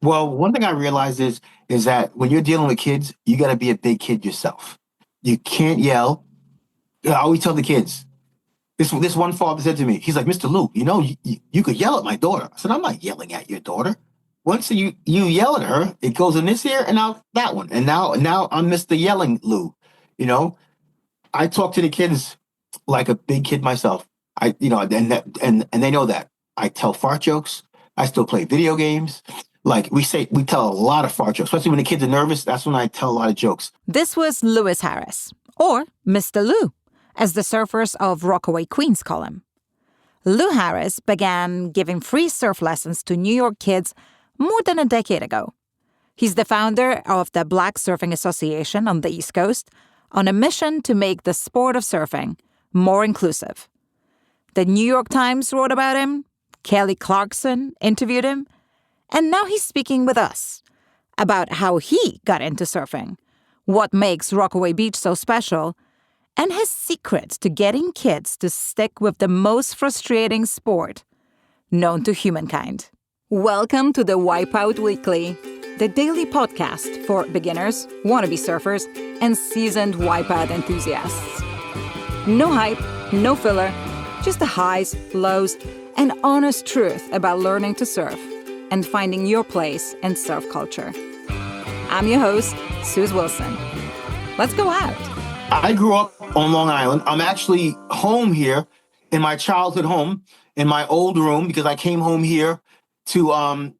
Well, one thing I realized is that when you're dealing with kids, you got to be a big kid yourself. You can't yell. I always tell the kids. This one father said to me, he's like, Mr. Luke, you could yell at my daughter. I said, I'm not yelling at your daughter. Once you yell at her, it goes in this ear and out that one. And now I'm Mr. Yelling Lou. You know, I talk to the kids like a big kid myself. And they know that. I tell fart jokes. I still play video games. Like we tell a lot of fart jokes, especially when the kids are nervous. That's when I tell a lot of jokes. This was Lewis Harris, or Mr. Lou, as the surfers of Rockaway, Queens call him. Lou Harris began giving free surf lessons to New York kids more than a decade ago. He's the founder of the Black Surfing Association on the East Coast, on a mission to make the sport of surfing more inclusive. The New York Times wrote about him, Kelly Clarkson interviewed him, and now he's speaking with us about how he got into surfing, what makes Rockaway Beach so special, and his secrets to getting kids to stick with the most frustrating sport known to humankind. Welcome to the Wipeout Weekly, the daily podcast for beginners, wannabe surfers, and seasoned wipeout enthusiasts. No hype, no filler, just the highs, lows, and honest truth about learning to surf and finding your place in surf culture. I'm your host, Suze Wilson. Let's go out. I grew up on Long Island. I'm actually home here in my childhood home in my old room because I came home here to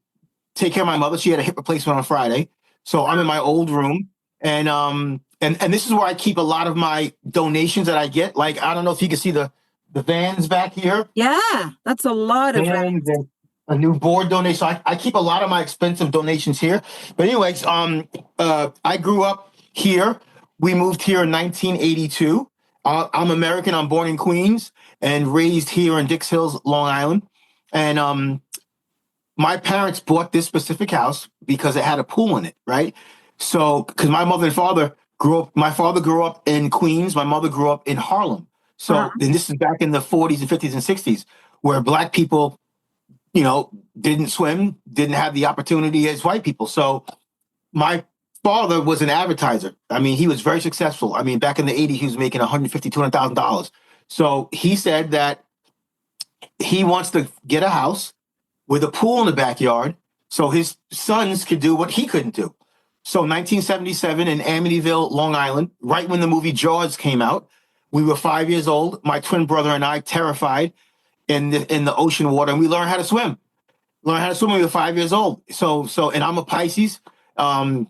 take care of my mother. She had a hip replacement on Friday. So I'm in my old room. And this is where I keep a lot of my donations that I get. Like, I don't know if you can see the vans back here. Yeah, that's a lot of vans. A new board donation. So I keep a lot of my expensive donations here. But anyways, I grew up here. We moved here in 1982. I'm American. I'm born in Queens and raised here in Dix Hills, Long Island. And my parents bought this specific house because it had a pool in it, right? So, because my mother and father grew up, my father grew up in Queens. My mother grew up in Harlem. So, and this is back in the 40s and 50s and 60s, where Black people, didn't swim, didn't have the opportunity as white people. So my father was an advertiser. I mean, he was very successful. I mean, back in the 80s, he was making $150,000, $200,000. So he said that he wants to get a house with a pool in the backyard so his sons could do what he couldn't do. So 1977 in Amityville, Long Island, right when the movie Jaws came out, we were 5 years old, my twin brother and I, terrified in the ocean water, and we learned how to swim. Learned how to swim when we were 5 years old. And I'm a Pisces. I've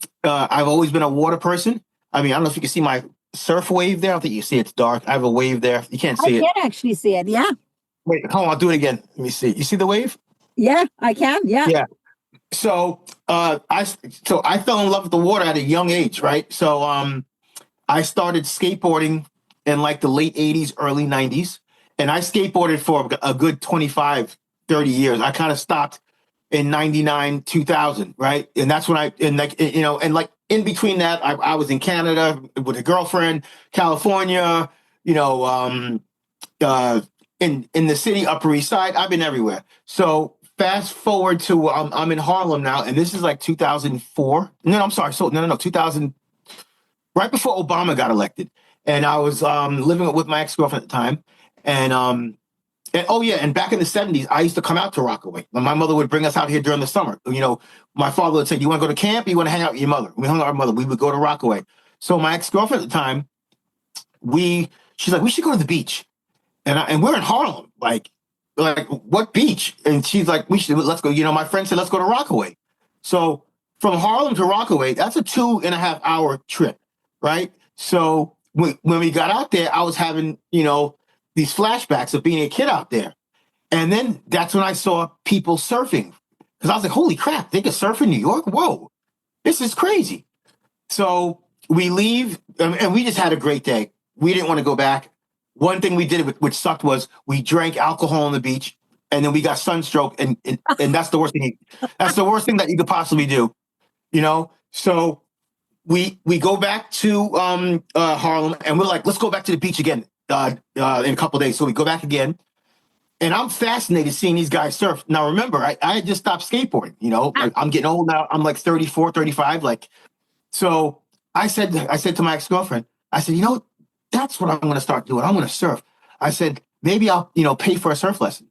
always been a water person. I mean, I don't know if you can see my surf wave there. I don't think you see it. It's dark. I have a wave there. You can't see it. I can actually see it. Yeah. Wait, hold on. I'll do it again. Let me see. You see the wave? Yeah, I can. Yeah. Yeah. So I fell in love with the water at a young age, right? So I started skateboarding in like the late 80s, early 90s. And I skateboarded for a good 25, 30 years. I kind of stopped in 99, 2000, right? And that's when in between that, I was in Canada with a girlfriend, California, in the city, Upper East Side. I've been everywhere. So fast forward to, I'm in Harlem now, and this is like 2004. No, I'm sorry. 2000, right before Obama got elected. And I was living with my ex-girlfriend at the time. And back in the 70s, I used to come out to Rockaway. My mother would bring us out here during the summer. My father would say, "You want to go to camp? Or you want to hang out with your mother?" We hung out with our mother. We would go to Rockaway. So my ex-girlfriend at the time, she's like, "We should go to the beach." And we're in Harlem. Like what beach? And she's like, let's go. My friend said, "Let's go to Rockaway." So from Harlem to Rockaway, that's a 2.5 hour trip, right? So when we got out there, I was having, these flashbacks of being a kid out there. And then that's when I saw people surfing. Because I was like, holy crap, they can surf in New York? Whoa, this is crazy. So we leave, and we just had a great day. We didn't want to go back. One thing we did, which sucked, was we drank alcohol on the beach, and then we got sunstroke, and that's the worst thing. That's the worst thing that you could possibly do, So we go back to Harlem, and we're like, let's go back to the beach again in a couple of days. So we go back again. And I'm fascinated seeing these guys surf. Now, remember, I had just stopped skateboarding. Ah, I'm getting old now. I'm like 34, 35. Like, so I said to my ex-girlfriend, I said, that's what I'm going to start doing. I'm going to surf. I said, maybe I'll, pay for a surf lesson.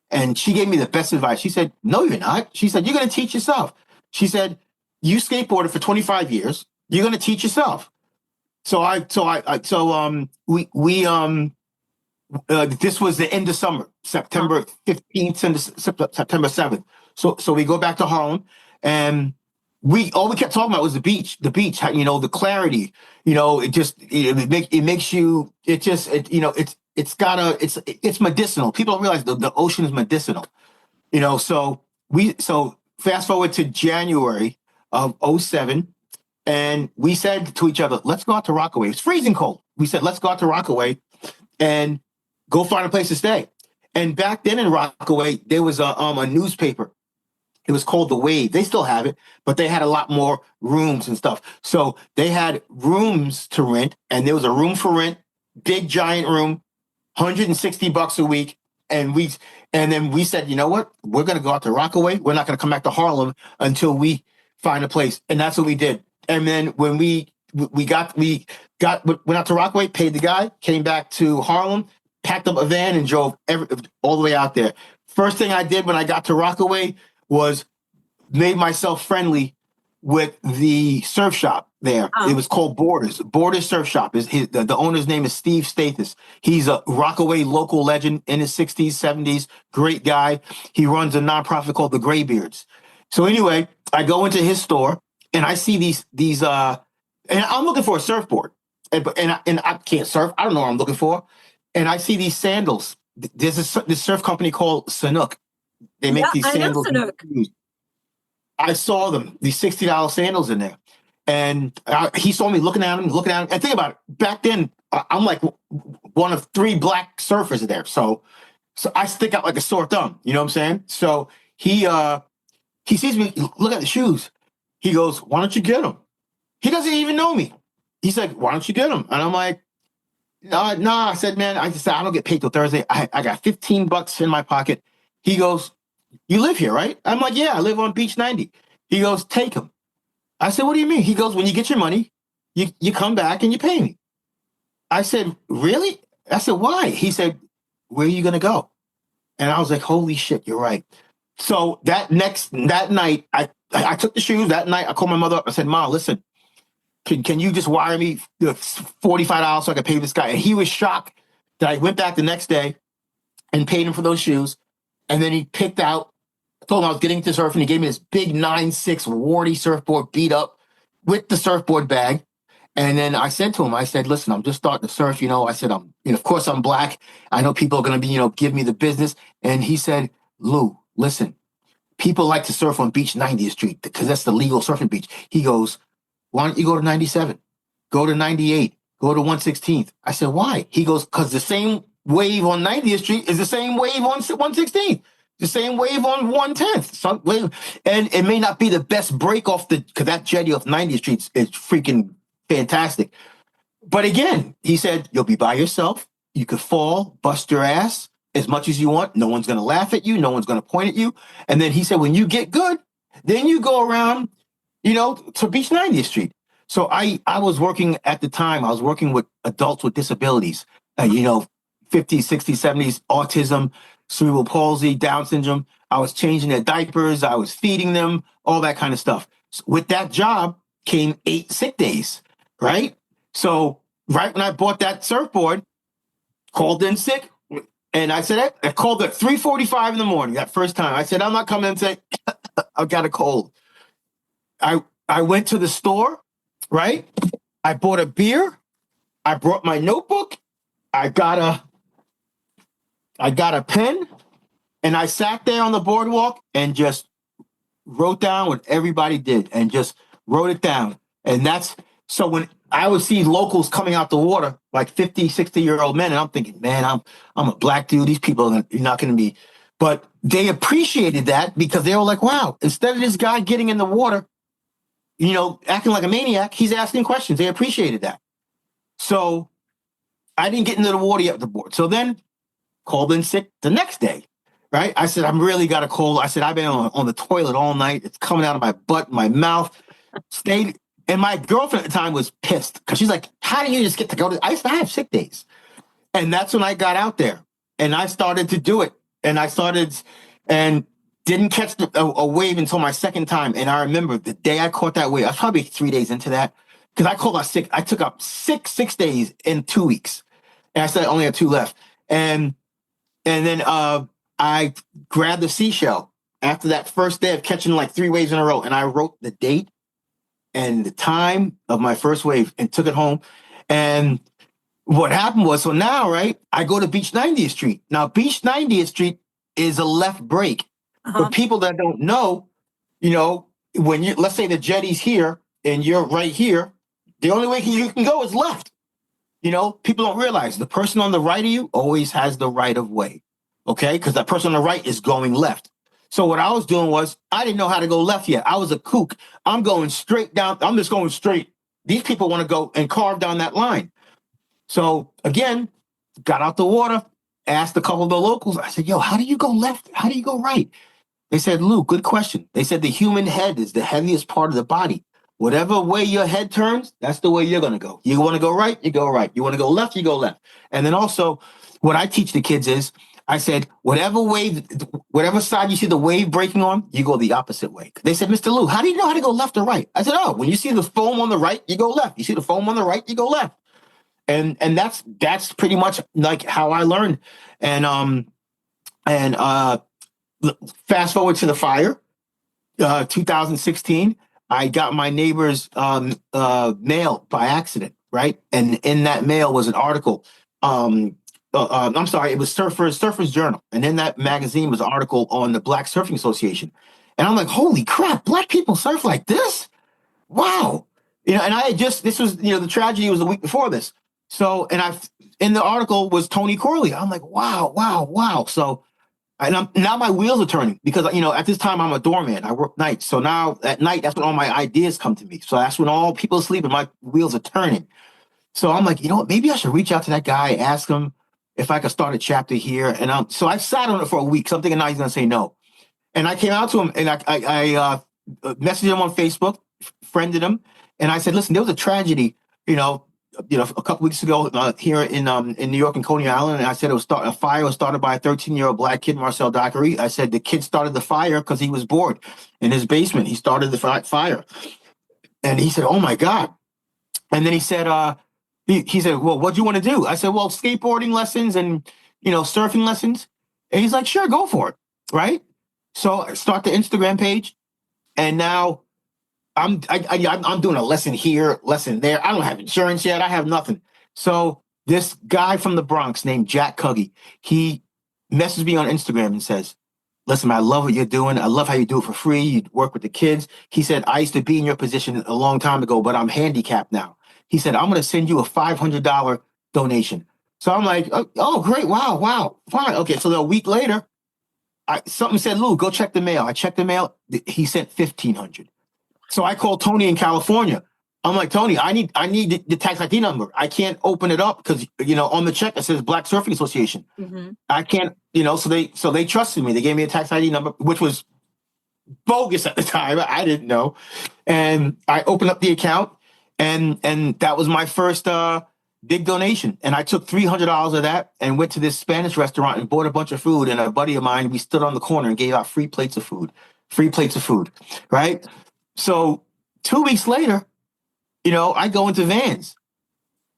And she gave me the best advice. She said, no, you're not. She said, you're going to teach yourself. She said, you skateboarded for 25 years. You're going to teach yourself. This was the end of summer, ah, September 15th and September 7th. So we go back to Harlem, and all we kept talking about was the beach, the clarity, it makes you, it's medicinal. People don't realize the ocean is medicinal, so fast forward to January of '07, and we said to each other, let's go out to Rockaway. It's freezing cold. We said, let's go out to Rockaway and go find a place to stay. And back then in Rockaway, there was a newspaper. It was called The Wave. They still have it, but they had a lot more rooms and stuff. So they had rooms to rent, and there was a room for rent, big giant room, $160 a week. And then we said, you know what? We're gonna go out to Rockaway. We're not gonna come back to Harlem until we find a place. And that's what we did. And then when went out to Rockaway, paid the guy, came back to Harlem, packed up a van, and drove all the way out there. First thing I did when I got to Rockaway was made myself friendly with the surf shop there. ah. It was called Borders. Borders Surf Shop. The owner's name is Steve Stathis. He's a Rockaway local legend in his 60s, 70s. Great guy. He runs a nonprofit called the Graybeards. So anyway, I go into his store and I see these and I'm looking for a surfboard. And I can't surf. I don't know what I'm looking for. And I see these sandals. There's this surf company called Sanuk. They make Yeah, these I know sandals. Sanook. I saw them, these $60 sandals in there. And he saw me looking at them. And think about it. Back then, I'm like one of three black surfers there. So I stick out like a sore thumb. You know what I'm saying? So he sees me look at the shoes. He goes, why don't you get them? He doesn't even know me. He's like, why don't you get them? And I'm like, no. I said, man, I don't get paid till Thursday. I got $15 in my pocket. He goes, you live here, right? I'm like, yeah, I live on Beach 90. He goes, take them. I said, what do you mean? He goes, when you get your money, you come back and you pay me. I said, really? I said, why? He said, where are you going to go? And I was like, holy shit, you're right. So that night, I took the shoes. That night, I called my mother up. I said, Mom, listen, can you just wire me $45 so I can pay this guy? And he was shocked that I went back the next day and paid him for those shoes. And then he picked out, I told him I was getting to surf, and he gave me this big 9.6 Wardy surfboard beat up with the surfboard bag. And then I said to him, I said, listen, I'm just starting to surf. I said, of course I'm black. I know people are going to be, give me the business. And he said, Lou, listen, people like to surf on Beach 90th Street because that's the legal surfing beach. He goes, why don't you go to 97? Go to 98, go to 116th. I said, why? He goes, because the same wave on 90th Street is the same wave on 116th. The same wave on 110th. And it may not be the best break off because that jetty off 90th Street is freaking fantastic. But again, he said, you'll be by yourself. You could fall, bust your ass as much as you want. No one's going to laugh at you. No one's going to point at you. And then he said, when you get good, then you go around, to Beach 90th Street. So I was working at the time, I was working with adults with disabilities, 50s, 60s, 70s, autism, cerebral palsy, Down syndrome. I was changing their diapers. I was feeding them, all that kind of stuff. So with that job came 8 sick days, right? So right when I bought that surfboard, called in sick. And I said, I called at 3:45 in the morning that first time. I said, I'm not coming and say, I've got a cold. I went to the store, right? I bought a beer. I brought my notebook. I got a pen, and I sat there on the boardwalk and just wrote down what everybody did and just wrote it down. And so when I would see locals coming out the water, like 50, 60-year-old men, and I'm thinking, man, I'm a black dude. These people are not going to be, but they appreciated that because they were like, wow, instead of this guy getting in the water, acting like a maniac, he's asking questions. They appreciated that. So I didn't get into the water yet with the board. So then called in sick the next day, right? I said, I'm really got a cold. I said, I've been on the toilet all night. It's coming out of my butt, my mouth. Stayed. And my girlfriend at the time was pissed because she's like, how do you just get to go to, I used to have sick days. And that's when I got out there and I started to do it. And I started and didn't catch a wave until my second time. And I remember the day I caught that wave, I was probably 3 days into that because I called out sick. I took up 6 days in 2 weeks. And I said I only had 2 left. And then I grabbed the seashell after that first day of catching like 3 waves in a row. And I wrote the date and the time of my first wave and took it home. And what happened was, so now, right, I go to Beach 90th Street. Now, Beach 90th Street is a left break. For people that don't know, when you, let's say the jetty's here and you're right here, the only way you can go is left. People don't realize the person on the right of you always has the right of way. Okay. Because that person on the right is going left. So what I was doing was I didn't know how to go left yet. I was a kook. I'm going straight down. I'm just going straight. These people want to go and carve down that line. So again, got out the water, asked a couple of the locals. I said, yo, how do you go left? How do you go right? They said, Lou, good question. They said the human head is the heaviest part of the body. Whatever way your head turns, that's the way you're going to go. You want to go right, you go right. You want to go left, you go left. And then also what I teach the kids is, I said, whatever side you see the wave breaking on, you go the opposite way. They said, Mr. Lou, how do you know how to go left or right? I said, oh, when you see the foam on the right, you go left. You see the foam on the right, you go left. And that's pretty much like how I learned. And fast forward to the fire, 2016, I got my neighbor's mail by accident, right? And in that mail was an article. I'm sorry, it was Surfer's Journal. And in that magazine was an article on the Black Surfing Association. And I'm like, holy crap, Black people surf like this? Wow. And I had this was, the tragedy was a week before this. So, and in the article was Tony Corley. I'm like, wow. So, now my wheels are turning because, at this time I'm a doorman. I work nights. So now at night, that's when all my ideas come to me. So that's when all people sleep and my wheels are turning. So I'm like, maybe I should reach out to that guy, ask him if I could start a chapter here. And so I sat on it for a week. So I'm thinking now he's going to say no. And I came out to him and I messaged him on Facebook, friended him. And I said, listen, there was a tragedy, a couple weeks ago here in New York and Coney Island. And I said a fire was started by a 13-year-old Black kid, Marcel Dockery. I said the kid started the fire because he was bored in his basement. He started the fire. And he said, oh, my God. And then he said, he said, well, what do you want to do? I said, well, skateboarding lessons and, surfing lessons. And he's like, sure, go for it. Right. So I start the Instagram page. And now I'm doing a lesson here, lesson there. I don't have insurance yet. I have nothing. So this guy from the Bronx named Jack Cuggy, he messaged me on Instagram and says, listen, I love what you're doing. I love how you do it for free. You work with the kids. He said, I used to be in your position a long time ago, but I'm handicapped now. He said, I'm going to send you a $500 donation. So I'm like, oh, great. Wow. Fine. Okay. So a week later, something said, Lou, go check the mail. I checked the mail. He sent $1,500. So I called Tony in California. I'm like, Tony, I need the tax ID number. I can't open it up because, on the check, it says Black Surfing Association. Mm-hmm. I can't, so they trusted me. They gave me a tax ID number, which was bogus at the time. I didn't know. And I opened up the account and that was my first big donation. And I took $300 of that and went to this Spanish restaurant and bought a bunch of food. And a buddy of mine, we stood on the corner and gave out free plates of food, right? So 2 weeks later, I go into Vans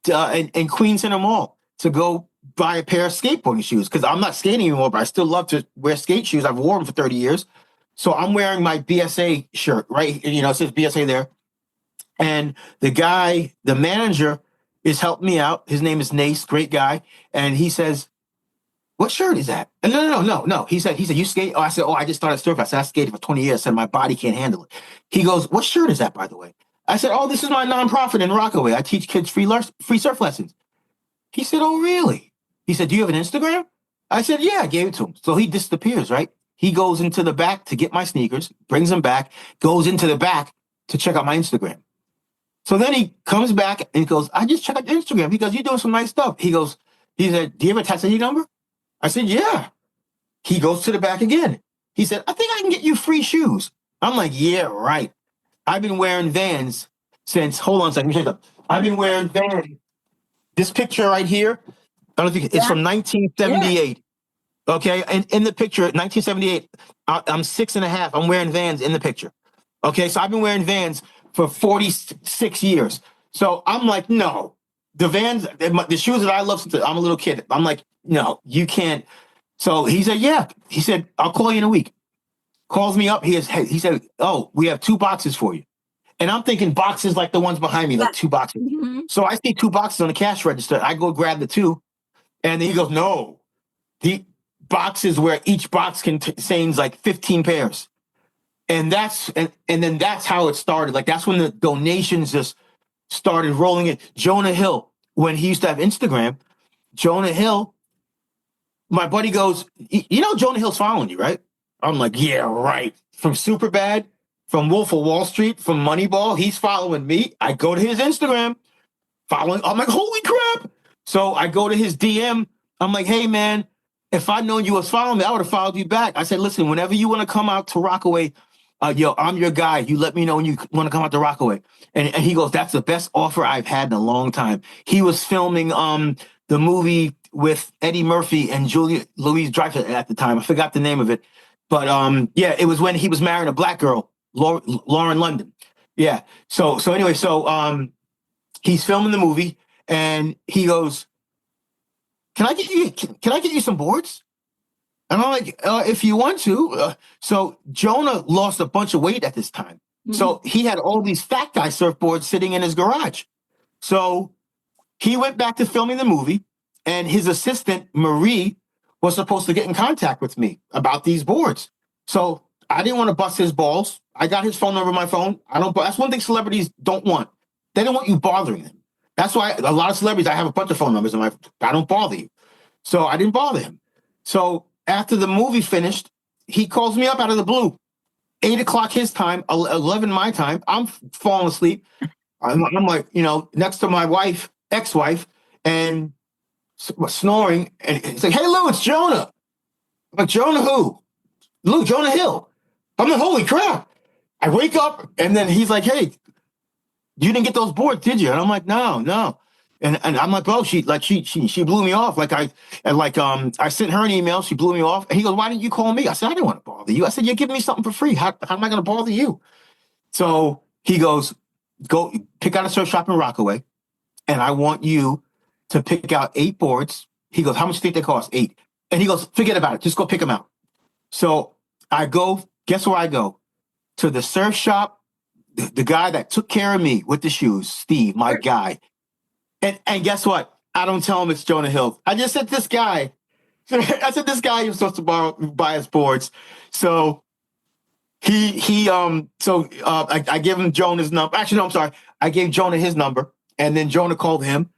in Queens Center Mall to go buy a pair of skateboarding shoes because I'm not skating anymore, but I still love to wear skate shoes. I've worn them for 30 years. So I'm wearing my BSA shirt, right? It says BSA there. And the manager is helping me out. His name is Nace, great guy. And he says, what shirt is that? And no. He said, you skate? Oh, I said, I just started surfing. I said, I skated for 20 years. I said, my body can't handle it. He goes, what shirt is that, by the way? I said, this is my nonprofit in Rockaway. I teach kids free surf lessons. He said, oh, really? He said, do you have an Instagram? I said, yeah, I gave it to him. So he disappears, right? He goes into the back to get my sneakers, brings them back, goes into the back to check out my Instagram. So then he comes back and he goes, I just checked out your Instagram. He goes, you're doing some nice stuff. He said, do you have a tax ID number? I said, yeah. He goes to the back again. He said, I think I can get you free shoes. I'm like, yeah, right. I've been wearing Vans since, hold on a second. I've been wearing Vans. This picture right here, I don't think it's Yeah. from 1978. Okay. And in the picture, 1978, I'm 6.5. I'm wearing Vans in the picture. Okay. So I've been wearing Vans for 46 years. So I'm like, no, the Vans, the shoes that I love since I'm a little kid. I'm like, no, you can't. So he said, yeah. He said, I'll call you in a week. Calls me up. He said, oh, we have 2 boxes for you. And I'm thinking boxes like the ones behind me, like 2 boxes. Mm-hmm. So I see 2 boxes on the cash register. I go grab the 2. And then he goes, no, the boxes where each box contains like 15 pairs. And then that's how it started. Like that's when the donations just started rolling in. Jonah Hill, when he used to have Instagram, Jonah Hill, my buddy goes, you know, Jonah Hill's following you, right? I'm like, yeah, right. From Superbad, from Wolf of Wall Street, from Moneyball, he's following me. I go to his Instagram, following. I'm like, holy crap. So I go to his DM. I'm like, hey, man, if I'd known you was following me, I would have followed you back. I said, listen, whenever you want to come out to Rockaway, I'm your guy. You let me know when you want to come out to Rockaway. And he goes, that's the best offer I've had in a long time. He was filming the movie with Eddie Murphy and Julia Louis-Dreyfus at the time. I forgot the name of it. But yeah, it was when he was marrying a black girl, Lauren London. Yeah. So anyway, he's filming the movie and he goes, can I get you some boards? And I'm like, if you want to. So Jonah lost a bunch of weight at this time. Mm-hmm. So he had all these fat guy surfboards sitting in his garage. So he went back to filming the movie and his assistant, Marie, was supposed to get in contact with me about these boards. So I didn't want to bust his balls. I got his phone number on my phone. That's one thing celebrities don't want. They don't want you bothering them. That's why a lot of celebrities, I have a bunch of phone numbers. I don't bother you. So I didn't bother him. So after the movie finished, he calls me up out of the blue. 8:00 his time, 11 my time. I'm falling asleep. I'm like, next to my wife, ex-wife, and snoring. And he's like, hey, Lou, it's Jonah. I'm like, Jonah who? Lou, Jonah Hill. I'm like, holy crap. I wake up, and then he's like, hey, you didn't get those boards, did you? And I'm like, no. And I'm like, bro, she blew me off. I sent her an email. She blew me off. And he goes, why didn't you call me? I said, I didn't want to bother you. I said, you're giving me something for free. How am I going to bother you? So he goes, go pick out a surf shop in Rockaway. And I want you to pick out 8 boards. He goes, how much do you think they cost? 8. And he goes, forget about it. Just go pick them out. So I go, guess where I go? To the surf shop. The guy that took care of me with the shoes, Steve, my guy. And guess what? I don't tell him it's Jonah Hill. I just said this guy. I said this guy was supposed to buy his boards. So I give him Jonah's number. Actually, no, I'm sorry. I gave Jonah his number, and then Jonah called him,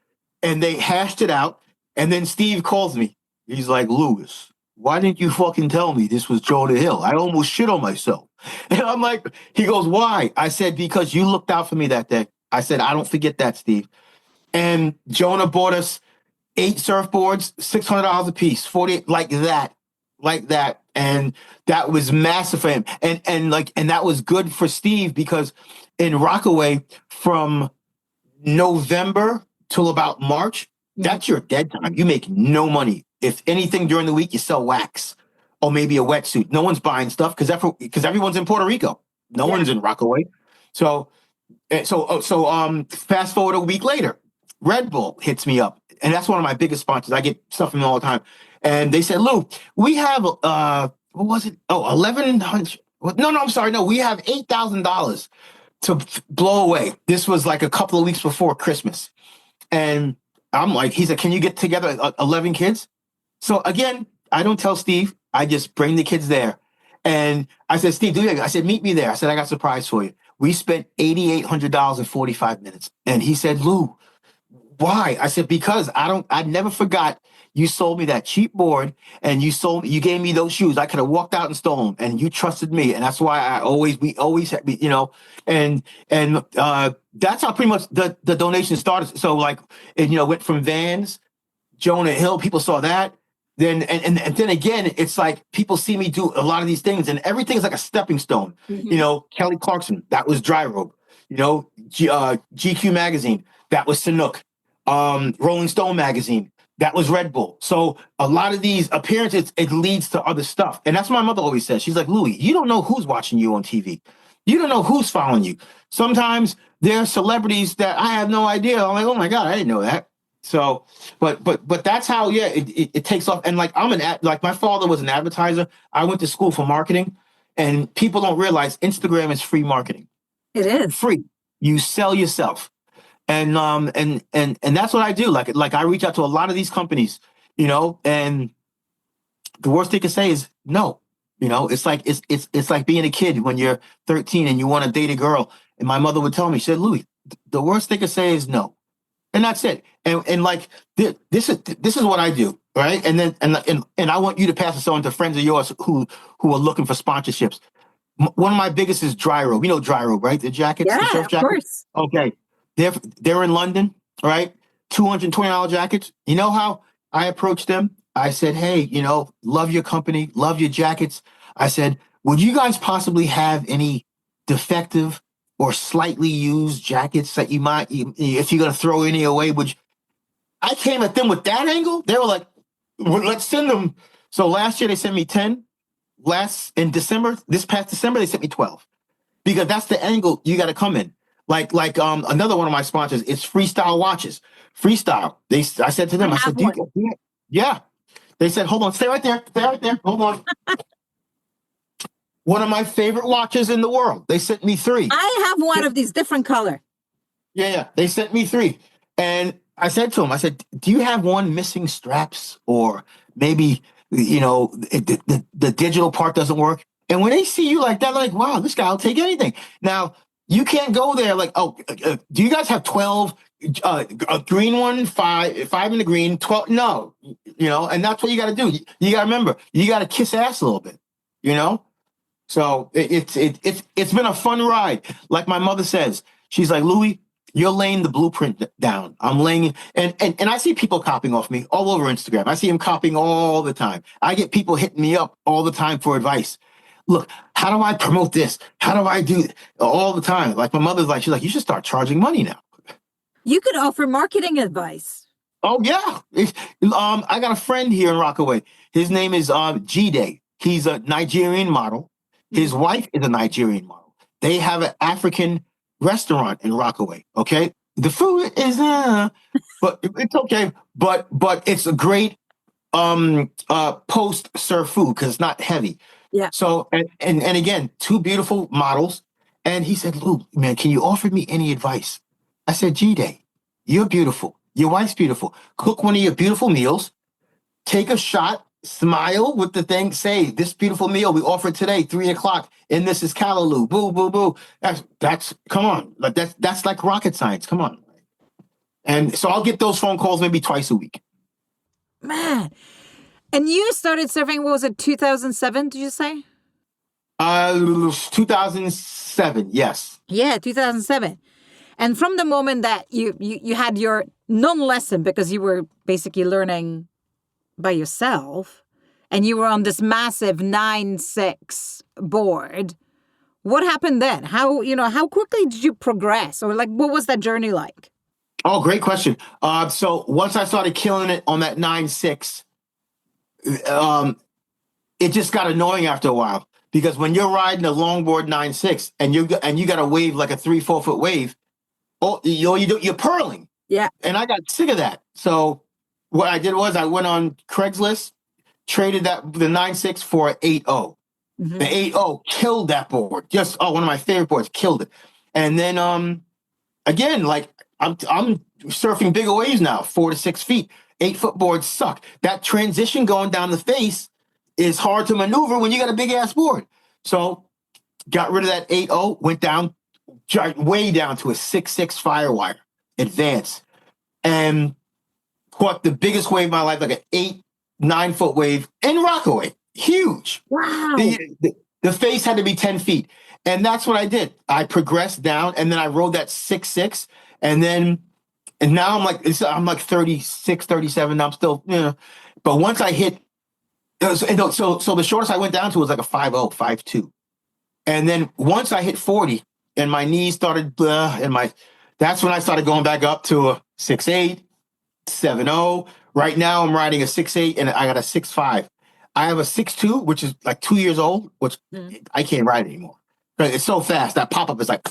and they hashed it out. And then Steve calls me. He's like, Lewis, why didn't you fucking tell me this was Jonah Hill? I almost shit on myself. And I'm like, he goes, why? I said, because you looked out for me that day. I said, I don't forget that, Steve. And Jonah bought us 8 surfboards, $600 a piece, 40, like that. And that was massive for him. And that was good for Steve because in Rockaway from November till about March, that's your dead time. You make no money. If anything during the week, you sell wax or maybe a wetsuit. No one's buying stuff because everyone's in Puerto Rico. No one's in Rockaway. So fast forward a week later, Red Bull hits me up. And that's one of my biggest sponsors. I get stuff from them all the time. And they said, Lou, we have, what was it? Oh, 1,100. No, I'm sorry. No, we have $8,000 to blow away. This was like a couple of weeks before Christmas. And I'm like, he said, can you get together 11 kids? So again, I don't tell Steve. I just bring the kids there. And I said, Steve, I said, meet me there. I said, I got a surprise for you. We spent $8,800 in 45 minutes. And he said, Lou, why? I said, because I never forgot you sold me that cheap board and you gave me those shoes. I could have walked out and stole them and you trusted me. And that's why we always, and that's how pretty much the donation started. So went from Vans, Jonah Hill, people saw that. and then again, it's like people see me do a lot of these things, and everything's like a stepping stone. Mm-hmm. Kelly Clarkson, that was Dry Robe. GQ magazine, that was Sanuk. Rolling Stone magazine, that was Red Bull. So a lot of these appearances, it leads to other stuff, and that's what my mother always says. She's like, Louis, you don't know who's watching you on TV. You don't know who's following you. Sometimes there are celebrities that I have no idea. I'm like, oh my God, I didn't know that. So, but that's how, it takes off. And like, like my father was an advertiser. I went to school for marketing, and people don't realize Instagram is free marketing. It is free. You sell yourself. And that's what I do. Like I reach out to a lot of these companies, and the worst they can say is no. It's like being a kid when you're 13 and you want to date a girl. And my mother would tell me, she said, Louis, the worst they can say is no. And that's it. And like this is what I do, right? And then and I want you to pass this on to friends of yours who are looking for sponsorships. One of my biggest is Dry Robe. You know Dry Robe, right? The jackets, the surf jackets. Of course. Okay, they're in London, right? $220 jackets. You know how I approached them? I said, hey, love your company, love your jackets. I said, would you guys possibly have any defective or slightly used jackets that you might, if you're going to throw any away? I came at them with that angle. They were like, well, let's send them. So last year they sent me 10. This past December, they sent me 12, because that's the angle you got to come in. Like another one of my sponsors is Freestyle Watches. Freestyle. I said to them, I said, yeah. They said, hold on, stay right there, hold on. One of my favorite watches in the world. They sent me 3. I have one of these different color. Yeah. They sent me 3. And I said to them, I said, do you have one missing straps, or maybe, the digital part doesn't work? And when they see you like that, they're like, wow, this guy will take anything. Now, you can't go there like, do you guys have 12, a green one, 5 in the green, 12? No, and that's what you got to do. You got to remember, you got to kiss ass a little bit, So it's been a fun ride. Like my mother says, she's like, Louis, you're laying the blueprint down. I'm laying, and I see people copying off me all over Instagram. I see them copying all the time. I get people hitting me up all the time for advice. Look, how do I promote this? How do I do it? All the time? Like my mother's like, she's like, you should start charging money now. You could offer marketing advice. Oh yeah. I got a friend here in Rockaway. His name is G-Day. He's a Nigerian model. His wife is a Nigerian model. They have an African restaurant in Rockaway. Okay, the food is but it's okay. But it's a great post serve food because it's not heavy. Yeah. So and again, 2 beautiful models. And he said, Lou, man, can you offer me any advice? I said, G-Day, you're beautiful. Your wife's beautiful. Cook one of your beautiful meals. Take a shot. Smile with the thing. Say, this beautiful meal we offered today, 3:00, and this is callaloo. Boo, boo, boo. That's come on. Like that's like rocket science. Come on. And so I'll get those phone calls maybe twice a week. Man. And you started surfing, what was it, 2007, did you say? 2007, yes. Yeah, 2007. And from the moment that you had your non-lesson, because you were basically learning by yourself, and you were on this massive 9.6 board, what happened then? How quickly did you progress? Or like, what was that journey like? Oh, great question. So once I started killing it on that 9.6, it just got annoying after a while, because when you're riding a longboard 9.6 and you got a wave like a 3-4 foot wave, you're purling. Yeah. And I got sick of that. So what I did was I went on Craigslist, traded the 9.6 for an 8.0. Mm-hmm. The 8.0 killed that board. Just one of my favorite boards, killed it. And then again, like I'm surfing bigger waves now, 4 to 6 feet. 8-foot boards suck. That transition going down the face is hard to maneuver when you got a big ass board. So got rid of that 8.0, went down way down to a 6.6 Firewire Advance, and caught the biggest wave of my life, like an 8-9 foot wave in Rockaway. Huge. Wow. The face had to be 10 feet. And that's what I did. I progressed down, and then I rode that 6.6, and now I'm like 36, 37. I'm still, but once I hit So the shortest I went down to was like a 5'0", 5'2". And then once I hit 40 and my knees started, that's when I started going back up to a 6'8", 7'0". Right now I'm riding a 6'8", and I got a 6'5". I have a 6'2", which is like 2 years old, which I can't ride anymore. But it's so fast. That pop-up is like,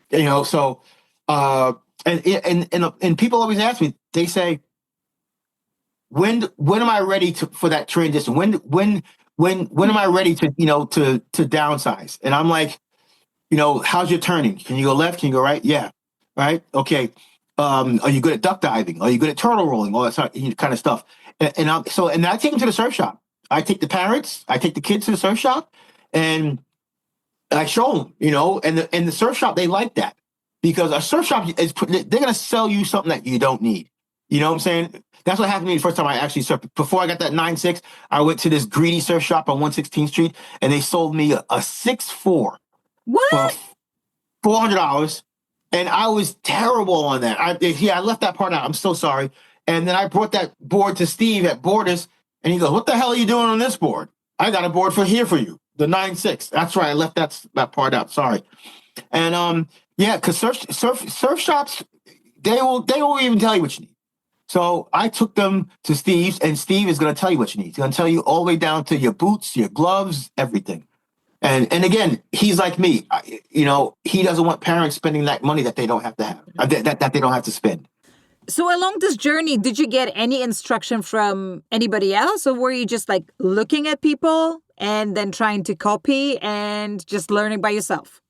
so, uh, and people always ask me, they say, when am I ready for that transition? When am I ready to downsize? And I'm like, how's your turning? Can you go left? Can you go right? Yeah. Right. Okay. Are you good at duck diving? Are you good at turtle rolling? All that kind of stuff. And I take them to the surf shop. I take the parents, I take the kids to the surf shop, and I show them, and the surf shop, they like that, because a surf shop they're going to sell you something that you don't need. You know what I'm saying? That's what happened to me the first time I actually surfed. Before I got that 9.6, I went to this greedy surf shop on 116th Street, and they sold me a 6'4" for What? $400, and I was terrible on that. I left that part out. I'm so sorry. And then I brought that board to Steve at Borders, and he goes, "What the hell are you doing on this board? I got a board for you, the 9.6." That's right. I left that part out. Sorry. And yeah, because surf shops, they will even tell you what you need. So I took them to Steve's, and Steve is going to tell you what you need. He's going to tell you all the way down to your boots, your gloves, everything. And again, he's like me. He doesn't want parents spending that money that they don't have to have, that they don't have to spend. So along this journey, did you get any instruction from anybody else, or were you just like looking at people and then trying to copy and just learning by yourself?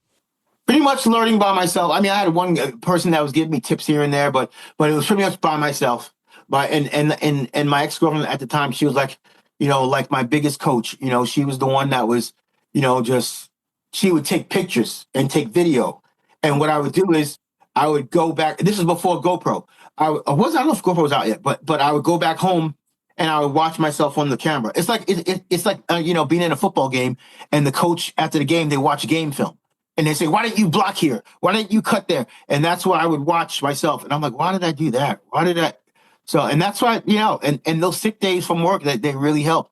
Pretty much learning by myself. I mean, I had one person that was giving me tips here and there, but it was pretty much by myself. And my ex-girlfriend at the time, she was like, like my biggest coach. She was the one that was, just, she would take pictures and take video. And what I would do is I would go back. This is before GoPro. I don't know if GoPro was out yet, but I would go back home and I would watch myself on the camera. It's like being in a football game, and the coach after the game, they watch game film. And they say, "Why didn't you block here? Why didn't you cut there?" And that's what I would watch myself. And I'm like, why did I do that? Why did I? So, and that's why, and those sick days from work, that they really help.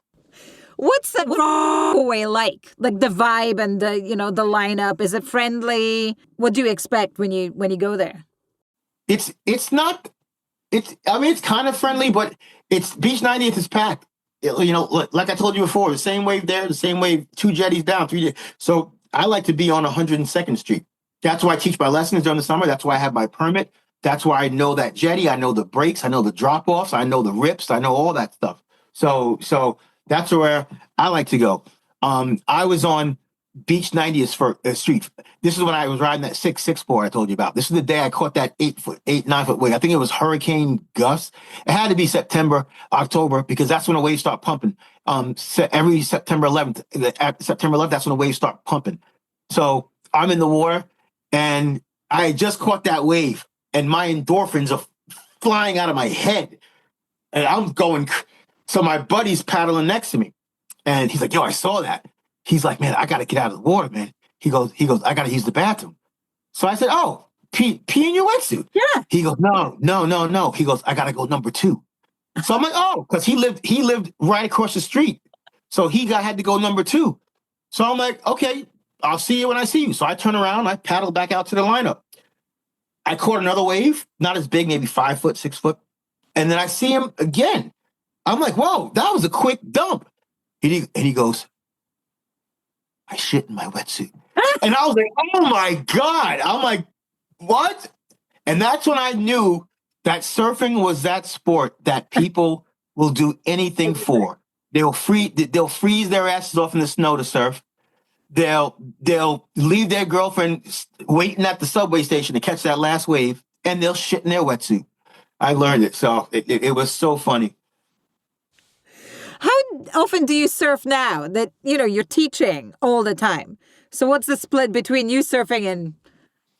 What's the Rockaway like? Like the vibe and the lineup. Is it friendly? What do you expect when you go there? It's not. It's kind of friendly, but it's Beach 90th is packed. Like I told you before, the same wave there, the same wave, 2 jetties down, 3 jetties. So I like to be on 102nd Street. That's why I teach my lessons during the summer. That's why I have my permit. That's why I know that jetty. I know the breaks. I know the drop-offs. I know the rips. I know all that stuff. So that's where I like to go. I was on Beach 90th Street. This is when I was riding that 6'6" board I told you about. This is the day I caught that 9 foot wave. I think it was Hurricane Gus. It had to be September, October, because that's when the waves start pumping. Every September 11th, that's when the waves start pumping. So I'm in the water, and I just caught that wave, and my endorphins are flying out of my head, and I'm going. So my buddy's paddling next to me, and he's like, "Yo, I saw that." He's like, "Man, I got to get out of the water, man." He goes, "I got to use the bathroom." So I said, "Oh, pee in your wetsuit." Yeah. He goes, No. He goes, "I got to go number 2." So I'm like, "Oh," because he lived right across the street. So had to go number 2. So I'm like, "Okay, I'll see you when I see you." So I turn around, I paddle back out to the lineup. I caught another wave, not as big, maybe 5 foot, 6 foot. And then I see him again. I'm like, "Whoa, that was a quick dump." And he goes, "I shit in my wetsuit." And I was like, "Oh my God." I'm like, "What?" And that's when I knew that surfing was that sport that people will do anything for. They'll freeze their asses off in the snow to surf. They'll leave their girlfriend waiting at the subway station to catch that last wave, and they'll shit in their wetsuit. I learned it. So it was so funny. How often do you surf now that, you're teaching all the time? So what's the split between you surfing and...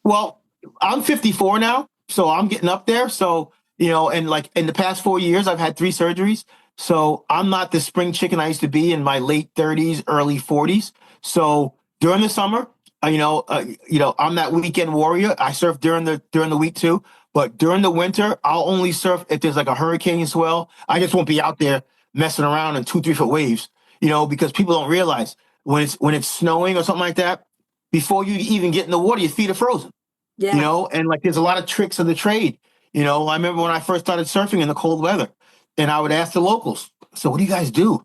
Well, I'm 54 now, so I'm getting up there. So, and like in the past 4 years, I've had 3 surgeries. So I'm not the spring chicken I used to be in my late 30s, early 40s. So during the summer, I'm that weekend warrior. I surf during the week too. But during the winter, I'll only surf if there's like a hurricane swell. I just won't be out there messing around in 2-3 foot waves. because people don't realize when it's snowing or something like that, before you even get in the water, your feet are frozen. Yeah. And like there's a lot of tricks of the trade. I remember when I first started surfing in the cold weather, and I would ask the locals, "So what do you guys do?"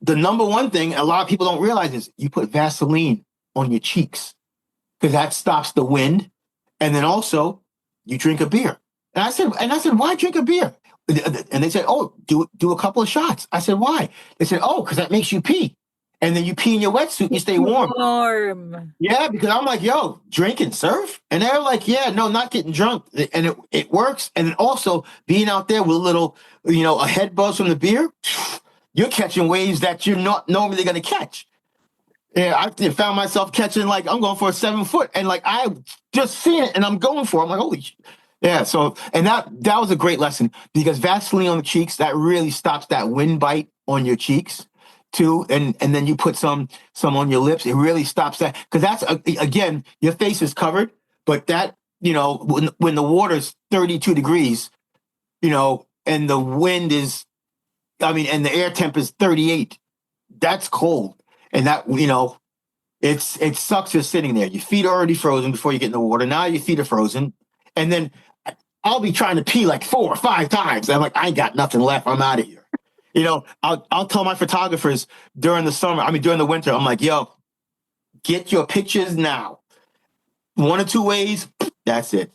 The number one thing a lot of people don't realize is you put Vaseline on your cheeks because that stops the wind, and then also you drink a beer. And I said, why drink a beer? And they said, oh, do a couple of shots. I said, why? They said, oh, because that makes you pee, and then you pee in your wetsuit, you stay warm. Warm. Yeah, because I'm like, yo, drink and surf? And they're like, yeah, no, not getting drunk. And it works. And then also being out there with a little, a head buzz from the beer, you're catching waves that you're not normally going to catch. Yeah, I found myself catching, like, I'm going for a 7 foot. And like, I just seen it and I'm going for it. I'm like, holy shit. Yeah, so, and that was a great lesson because Vaseline on the cheeks, that really stops that wind bite on your cheeks too. And then you put some on your lips. It really stops that because that's, again, your face is covered, but that, when the water's 32 degrees, and the wind is, and the air temp is 38, that's cold. And that, it sucks just sitting there. Your feet are already frozen before you get in the water. Now your feet are frozen. And then I'll be trying to pee like 4 or 5 times. I'm like, I ain't got nothing left. I'm out of here. I'll tell my photographers during the winter, I'm like, yo, get your pictures now. 1 or 2 ways, that's it.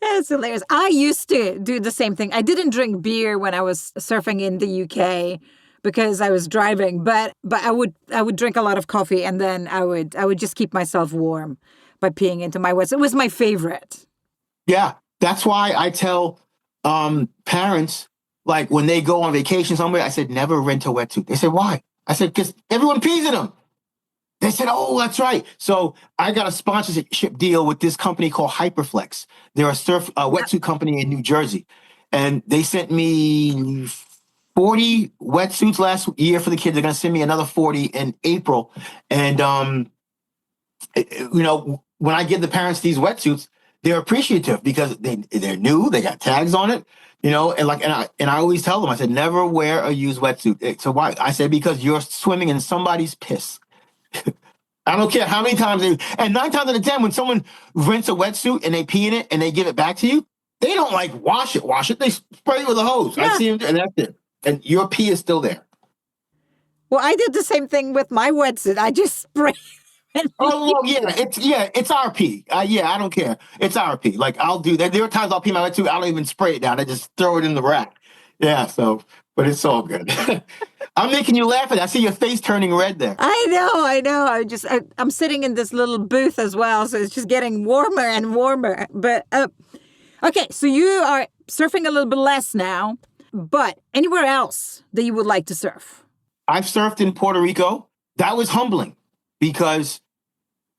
It's hilarious. I used to do the same thing. I didn't drink beer when I was surfing in the UK because I was driving, but I would drink a lot of coffee, and then I would just keep myself warm by peeing into my wetsuit. It was my favorite. Yeah, that's why I tell parents, like when they go on vacation somewhere, I said, never rent a wetsuit. They said, why? I said, because everyone pees in them. They said, oh, that's right. So I got a sponsorship deal with this company called Hyperflex. They're a wetsuit company in New Jersey. And they sent me 40 wetsuits last year for the kids. They're going to send me another 40 in April. And, when I give the parents these wetsuits, they're appreciative because they're new. They got tags on it, and I always tell them, I said, never wear a used wetsuit. So why? I said, because you're swimming in somebody's piss. I don't care how many times and 9 times out of 10, when someone rents a wetsuit and they pee in it and they give it back to you, they don't like wash it. They spray it with a hose. Yeah. I see them, and that's it. And your pee is still there. Well, I did the same thing with my wetsuit. I just sprayed. Oh, well, it's our pee. I don't care. It's our pee. Like, I'll do that. There are times I'll pee my wetsuit. I don't even spray it down. I just throw it in the rack. Yeah, but it's all good. I'm making you laugh at it. I see your face turning red there. I know. I'm sitting in this little booth as well, so it's just getting warmer and warmer. But, okay, so you are surfing a little bit less now, but anywhere else that you would like to surf? I've surfed in Puerto Rico. That was humbling because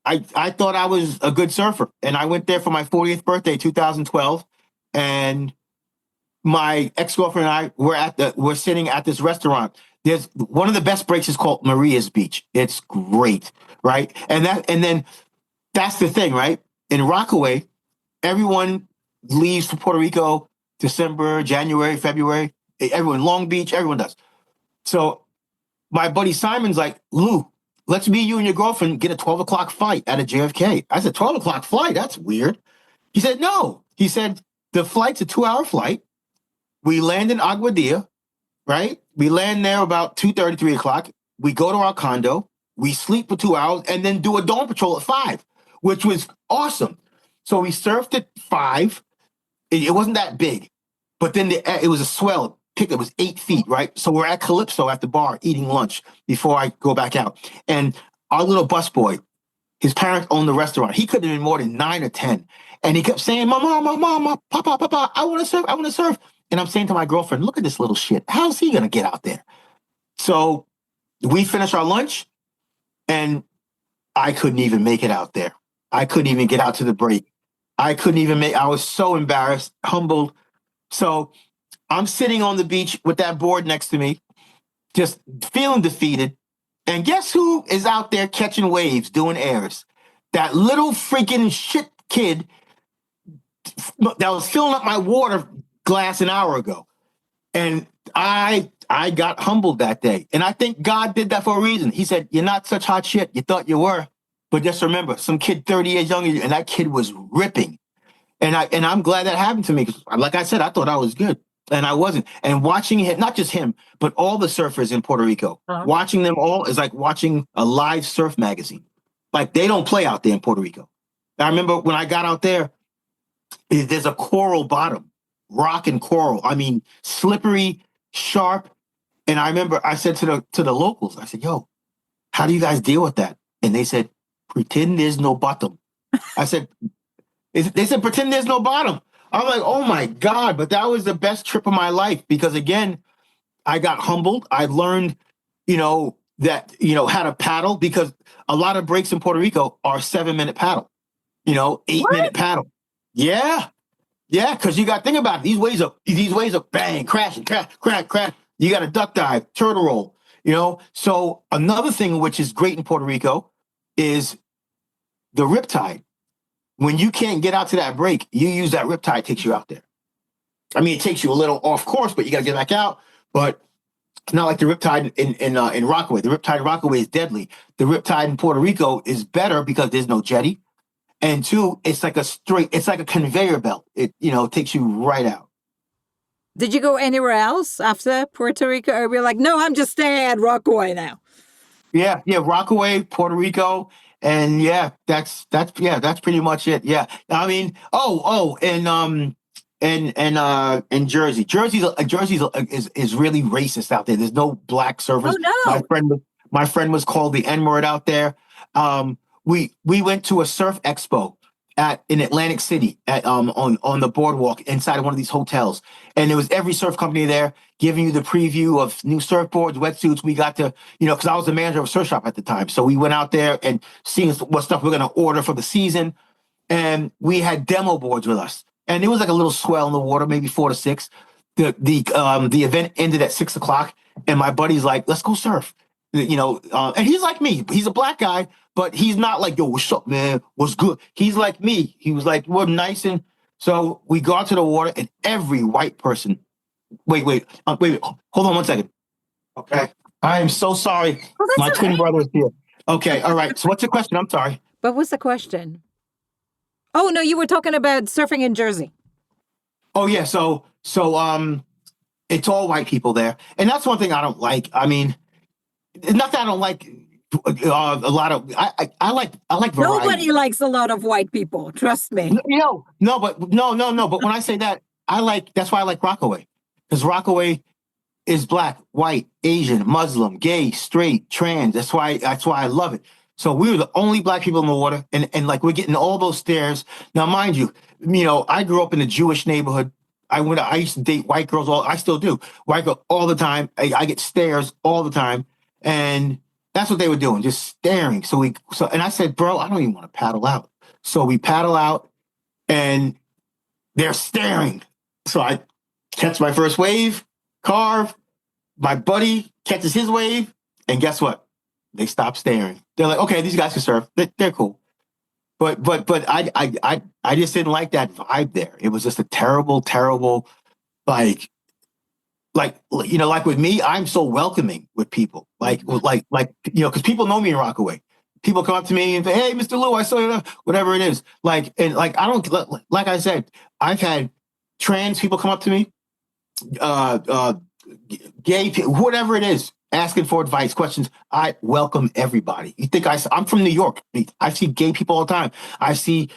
I thought I was a good surfer. And I went there for my 40th birthday, 2012. And my ex-girlfriend and I we're sitting at this restaurant. There's one of the best breaks is called Maria's Beach. It's great, right? And then that's the thing, right? In Rockaway, everyone leaves for Puerto Rico December, January, February. Everyone, Long Beach, everyone does. So my buddy Simon's like, Lou, let's meet you and your girlfriend get a 12 o'clock flight out of JFK. I said, 12 o'clock flight? That's weird. He said, no. He said, the flight's a 2-hour flight. We land in Aguadilla, right? We land there about 2:30, 3 o'clock. We go to our condo. We sleep for 2 hours and then do a dawn patrol at 5, which was awesome. So we surfed at 5. It wasn't that big, but then it was a swell. It was 8 feet, right? So we're at Calypso at the bar eating lunch before I go back out. And our little busboy, his parents owned the restaurant. He couldn't have been more than 9 or 10. And he kept saying, Mama, Papa, I want to surf. And I'm saying to my girlfriend, look at this little shit. How's he going to get out there? So we finished our lunch and I couldn't even make it out there. I couldn't even get out to the break. I was so embarrassed, humbled. So I'm sitting on the beach with that board next to me, just feeling defeated. And guess who is out there catching waves, doing airs? That little freaking shit kid that was filling up my water glass an hour ago. And I got humbled that day. And I think God did that for a reason. He said, you're not such hot shit. You thought you were. But just remember, some kid 30 years younger than you, and that kid was ripping. And I'm glad that happened to me. 'Cause like I said, I thought I was good. And I wasn't. And watching him, not just him, but all the surfers in Puerto Rico, watching them all is like watching a live surf magazine. Like they don't play out there in Puerto Rico. I remember when I got out there, there's a coral bottom, rock and coral. I mean, slippery, sharp. And I remember I said to the locals, I said, yo, how do you guys deal with that? And they said, pretend there's no bottom. I said, they said, pretend there's no bottom. I'm like, oh my God. But that was the best trip of my life because again, I got humbled. I learned, how to paddle because a lot of breaks in Puerto Rico are 7-minute paddle, 8-minute paddle. Yeah. Yeah. Cause you got to think about it. These waves are bang, crashing, crash. You got to duck dive, turtle roll, So another thing which is great in Puerto Rico is the riptide. When you can't get out to that break, you use that riptide, takes you out there. I mean, it takes you a little off course, but you got to get back out. But it's not like the riptide in Rockaway. The riptide in Rockaway is deadly. The riptide in Puerto Rico is better because there's no jetty. And two, it's like a conveyor belt. It, takes you right out. Did you go anywhere else after Puerto Rico? Or we're like, no, I'm just staying at Rockaway now. Yeah, Rockaway, Puerto Rico. And yeah, that's pretty much it. Yeah. I mean, and Jersey. Jersey is really racist out there. There's no black surfers. Oh no. My friend was called the N-word out there. We went to a surf expo in Atlantic City on the boardwalk inside of one of these hotels. And there was every surf company there giving you the preview of new surfboards, wetsuits. We got to, because I was the manager of a surf shop at the time. So we went out there and seeing what stuff we're going to order for the season. And we had demo boards with us. And it was like a little swell in the water, maybe 4 to 6. The event ended at 6 o'clock. And my buddy's like, let's go surf. And he's like me. He's a black guy, but he's not like, yo, what's up, man? What's good? He's like me. He was like, we're nice. And so we go out to the water and every white person, wait, hold on 1 second. Okay. I am so sorry. My twin brother is here. Okay. All right. So what's the question? I'm sorry. What was the question? Oh, no, you were talking about surfing in Jersey. Oh, yeah. So it's all white people there. And that's one thing I don't like. I mean, not that I don't like a lot of. I like variety. Nobody likes a lot of white people. Trust me. No. But when I say that, that's why I like Rockaway, because Rockaway is black, white, Asian, Muslim, gay, straight, trans. That's why I love it. So we were the only black people in the water, and like we're getting all those stares. Now, mind you, I grew up in a Jewish neighborhood. I used to date white girls. I still do. White girl all the time. I get stares all the time. And that's what they were doing, just staring. And I said, bro, I don't even want to paddle out. So we paddle out and they're staring. So I catch my first wave, carve, my buddy catches his wave, and guess what? They stop staring. They're like, okay, these guys can surf. They're cool. But I just didn't like that vibe there. It was just a terrible, like with me, I'm so welcoming with people. Because people know me in Rockaway. People come up to me and say, "Hey, Mr. Lou, I saw you," whatever it is. I don't, like I said, I've had trans people come up to me, gay people, whatever it is, asking for advice, questions. I welcome everybody. You think I'm from New York? I see gay people all the time. I see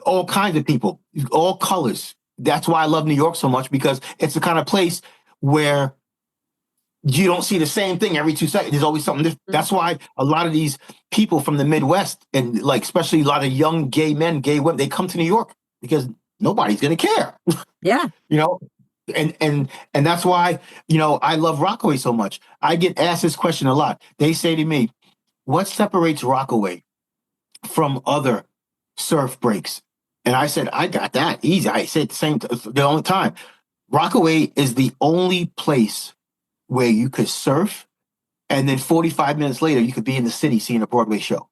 all kinds of people, all colors. That's why I love New York so much, because it's the kind of place where you don't see the same thing every 2 seconds. There's always something different. That's why a lot of these people from the Midwest, and especially a lot of young gay men, gay women, they come to New York because nobody's going to care. Yeah. And that's why, I love Rockaway so much. I get asked this question a lot. They say to me, what separates Rockaway from other surf breaks? And I said, I got that easy. I said the only time. Rockaway is the only place where you could surf, and then 45 minutes later, you could be in the city seeing a Broadway show.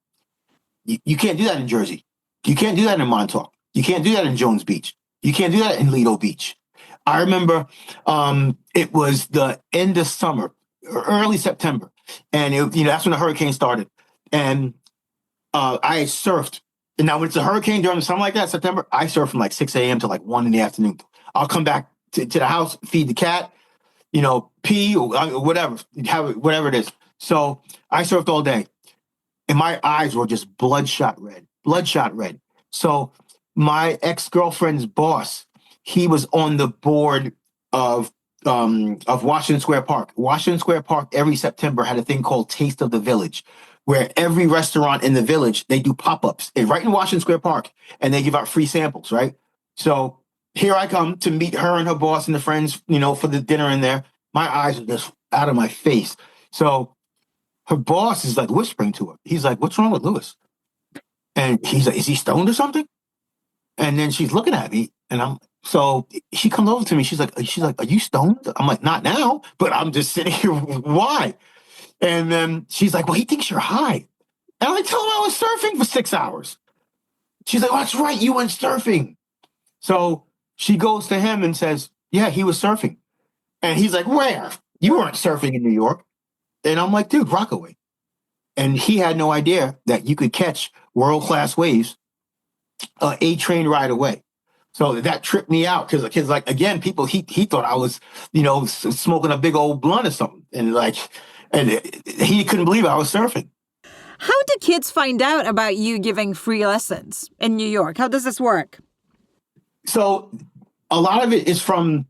You can't do that in Jersey. You can't do that in Montauk. You can't do that in Jones Beach. You can't do that in Lido Beach. I remember it was the end of summer, early September, and that's when the hurricane started. And I surfed. And now when it's a hurricane during something like that, September, I surf from like 6 a.m. to like 1 in the afternoon. I'll come back to the house, feed the cat, pee or whatever, whatever it is. So I surfed all day, and my eyes were just bloodshot red, bloodshot red. So my ex-girlfriend's boss, he was on the board of Washington Square Park. Washington Square Park every September had a thing called Taste of the Village, where every restaurant in the village, they do pop-ups right in Washington Square Park, and they give out free samples, right? So here I come to meet her and her boss and the friends, for the dinner in there. My eyes are just out of my face. So her boss is like whispering to her. He's like, "What's wrong with Lewis?" And he's like, "Is he stoned or something?" And then she's looking at me, and so she comes over to me. She's like, "Are you stoned?" I'm like, "Not now," but I'm just sitting here. Why? And then she's like, "Well, he thinks you're high." And I tell him I was surfing for 6 hours. She's like, "Oh, that's right, you went surfing." So she goes to him and says, "Yeah, he was surfing." And he's like, "Where? You weren't surfing in New York." And I'm like, "Dude, Rockaway." And he had no idea that you could catch world-class waves a train ride away. So that tripped me out because like, again, he thought I was, smoking a big old blunt or something. And he couldn't believe I was surfing. How do kids find out about you giving free lessons in New York? How does this work? So a lot of it is from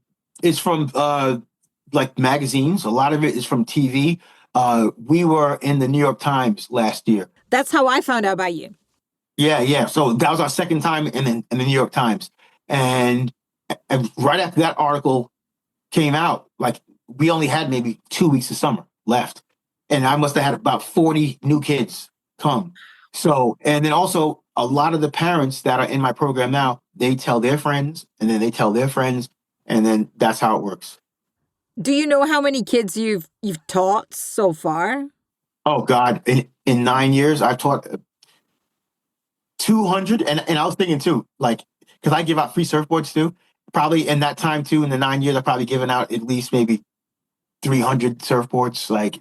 like magazines. A lot of it is from TV. We were in the New York Times last year. That's how I found out about you. Yeah. So that was our second time in the New York Times. And right after that article came out, like we only had maybe 2 weeks of summer left. And I must have had about 40 new kids come. So, and then also a lot of the parents that are in my program now, they tell their friends and then they tell their friends. And then that's how it works. Do you know how many kids you've taught so far? Oh God. In 9 years, I've taught 200. And I was thinking too, like, because I give out free surfboards too. Probably in that time too, in the 9 years, I've probably given out at least maybe 300 surfboards. Like,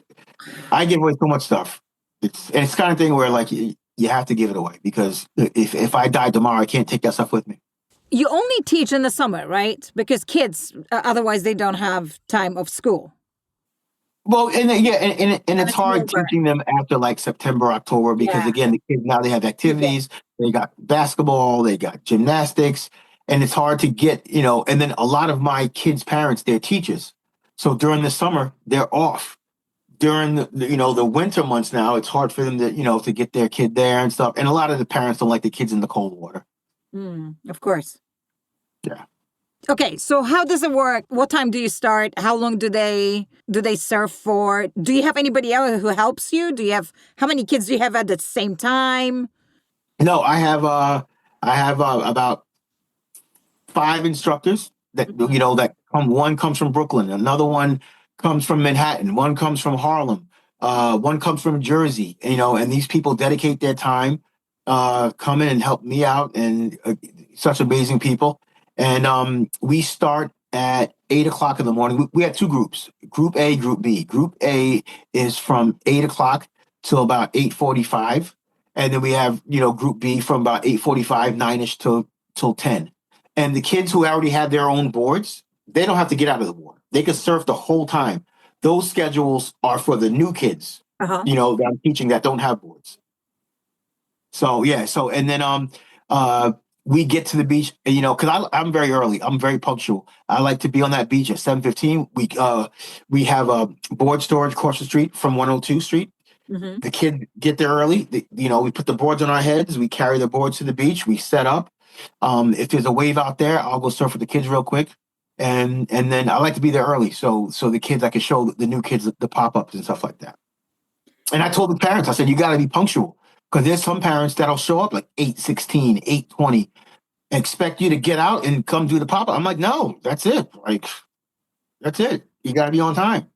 I give away so much stuff. It's kind of thing where like you have to give it away because if I die tomorrow, I can't take that stuff with me. You only teach in the summer, right? Because kids, otherwise they don't have time of school. Well, and it's hard teaching them after like September, October, because again, the kids now they have activities, they got basketball, they got gymnastics, and it's hard to get, and then a lot of my kids' parents, they're teachers. So during the summer, they're off. During the winter months now, it's hard for them to, to get their kid there and stuff. And a lot of the parents don't like the kids in the cold water. Of course. Yeah. Okay, so how does it work? What time do you start? How long do they surf for? Do you have anybody else who helps you? How many kids do you have at the same time? No, I have about 5 instructors that that come. One comes from Brooklyn, another one comes from Manhattan, one comes from Harlem, one comes from Jersey. And these people dedicate their time, come in and help me out, and such amazing people. And we start at 8 o'clock in the morning. We have 2 groups: Group A, Group B. Group A is from 8 o'clock till about 8:45, and then we have Group B from about 8:45, 9ish till 10. And the kids who already have their own boards, they don't have to get out of the water. They can surf the whole time. Those schedules are for the new kids, that I'm teaching that don't have boards. So yeah, and then we get to the beach, because I'm very early. I'm very punctual. I like to be on that beach at 7:15. We have a board storage across the street from 102 Street. Mm-hmm. The kids get there early. We put the boards on our heads. We carry the boards to the beach. We set up. If there's a wave out there, I'll go surf with the kids real quick. And then I like to be there early, so the kids, I can show the new kids the pop-ups and stuff like that. And I told the parents, I said, you got to be punctual. Because there's some parents that'll show up like 8:16, 8:20, expect you to get out and come do the pop-up. I'm like, no, that's it. Like, that's it. You got to be on time.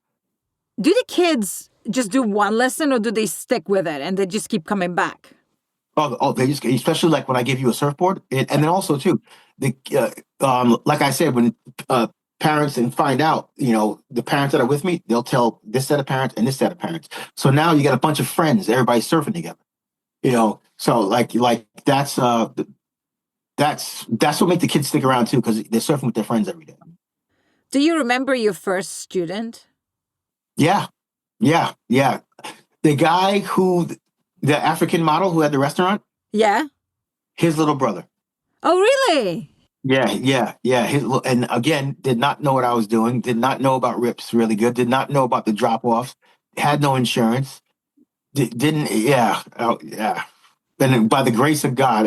Do the kids just do one lesson, or do they stick with it and they just keep coming back? Oh, they just, especially like when I give you a surfboard. And then also, too, like I said, when parents and find out, the parents that are with me, they'll tell this set of parents and this set of parents. So now you got a bunch of friends, everybody surfing together. So like that's what makes the kids stick around too, because they're surfing with their friends every day. Do you remember your first student? Yeah, yeah, yeah. The guy the African model who had the restaurant, Yeah. his little brother. Oh, really? Yeah, yeah, yeah. And again, did not know what I was doing. Did not know about rips really good. Did not know about the drop offs. Had no insurance. Didn't. Yeah, oh, yeah. And by the grace of God,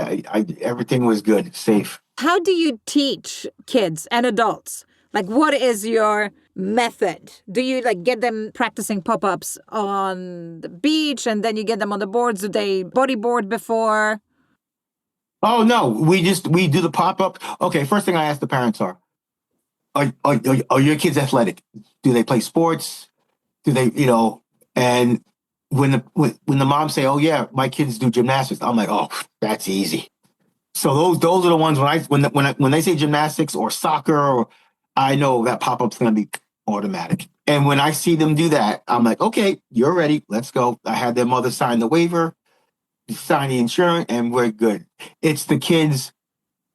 everything was good, safe. How do you teach kids and adults? Like, what is your method? Do you get them practicing pop-ups on the beach and then you get them on the boards? Do they bodyboard before? Oh no, we do the pop up. Okay, first thing I ask the parents are your kids athletic? Do they play sports? Do they, and when the moms say, "Oh yeah, my kids do gymnastics," I'm like, "Oh, that's easy." So those are the ones when they say gymnastics or soccer, I know that pop up's going to be automatic. And when I see them do that, I'm like, "Okay, you're ready. Let's go." I had their mother sign the waiver, sign the insurance, and we're good. It's the kids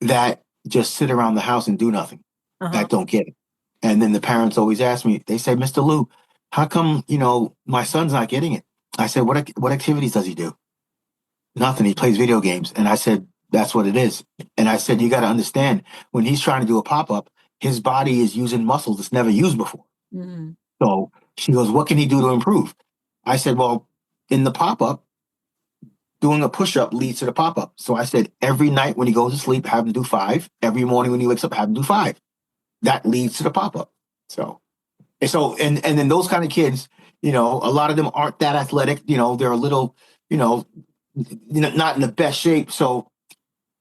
that just sit around the house and do nothing that don't get it. And then the parents always ask me, they say, "Mr. Lou, how come, my son's not getting it?" I said, what activities does he do? Nothing. He plays video games. And I said, that's what it is. And I said, you got to understand, when he's trying to do a pop-up, his body is using muscles it's never used before. Mm-hmm. So she goes, what can he do to improve? I said, well, in the pop-up, doing a push-up leads to the pop-up. So I said, every night when he goes to sleep, have him do 5. Every morning when he wakes up, have him do 5. That leads to the pop-up. And then those kind of kids, a lot of them aren't that athletic. They're a little, not in the best shape. So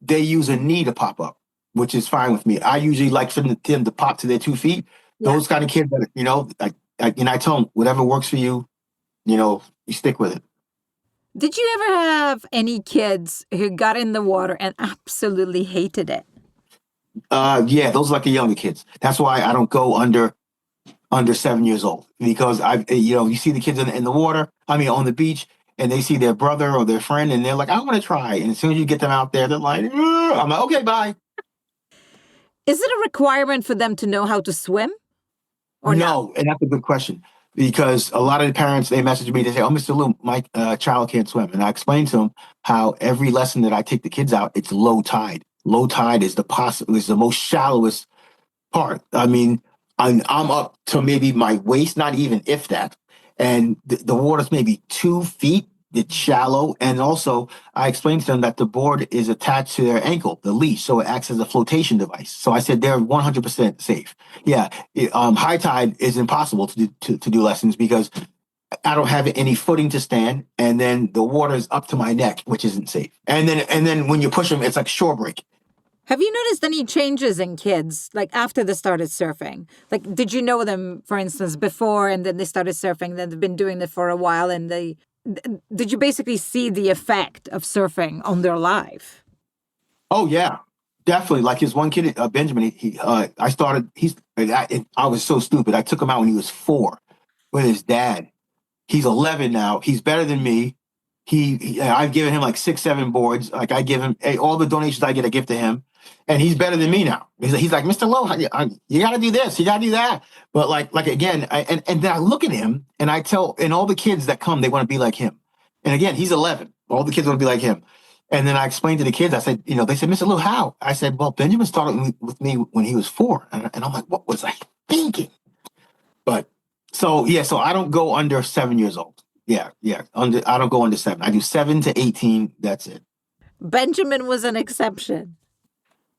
they use a knee to pop up, which is fine with me. I usually like for them to pop to their 2 feet. Yeah. Those kind of kids that, I tell them, whatever works for you, you stick with it. Did you ever have any kids who got in the water and absolutely hated it? Yeah, those are like the younger kids. That's why I don't go under 7 years old, because you see the kids in the water, on the beach, and they see their brother or their friend and they're like, I want to try. And as soon as you get them out there, they're like, I'm like, okay, bye. Is it a requirement for them to know how to swim? Or no? And that's a good question, because a lot of the parents, they message me, they say, oh, Mr. Lou, my child can't swim. And I explain to them how every lesson that I take the kids out, it's low tide. Low tide is the most shallowest part. I'm up to maybe my waist, not even if that. And the water's maybe 2 feet. It's shallow. And also, I explained to them that the board is attached to their ankle, the leash, so it acts as a flotation device. So I said they're 100% safe. Yeah, high tide is impossible to do lessons, because I don't have any footing to stand, and then the water is up to my neck, which isn't safe. And then when you push them, it's like shore break. Have you noticed any changes in kids, after they started surfing? Did you know them, for instance, before, and then they started surfing, then they've been doing it for a while, and did you basically see the effect of surfing on their life? Oh, yeah, definitely. Like his one kid, Benjamin, I was so stupid. I took him out when he was 4 with his dad. He's 11 now. He's better than me. I've given him 6, 7 boards. I give him all the donations I get, I give to him. And he's better than me now. He's like, Mr. Lowe, you got to do this, you got to do that. But again, and then I look at him and I tell, and all the kids that come, they want to be like him. And again, he's 11. All the kids want to be like him. And then I explained to the kids, I said, they said, Mr. Lowe, how? I said, well, Benjamin started with me when he was 4. And I'm like, what was I thinking? But so I don't go under 7 years old. Yeah. I don't go under 7. I do 7 to 18. That's it. Benjamin was an exception.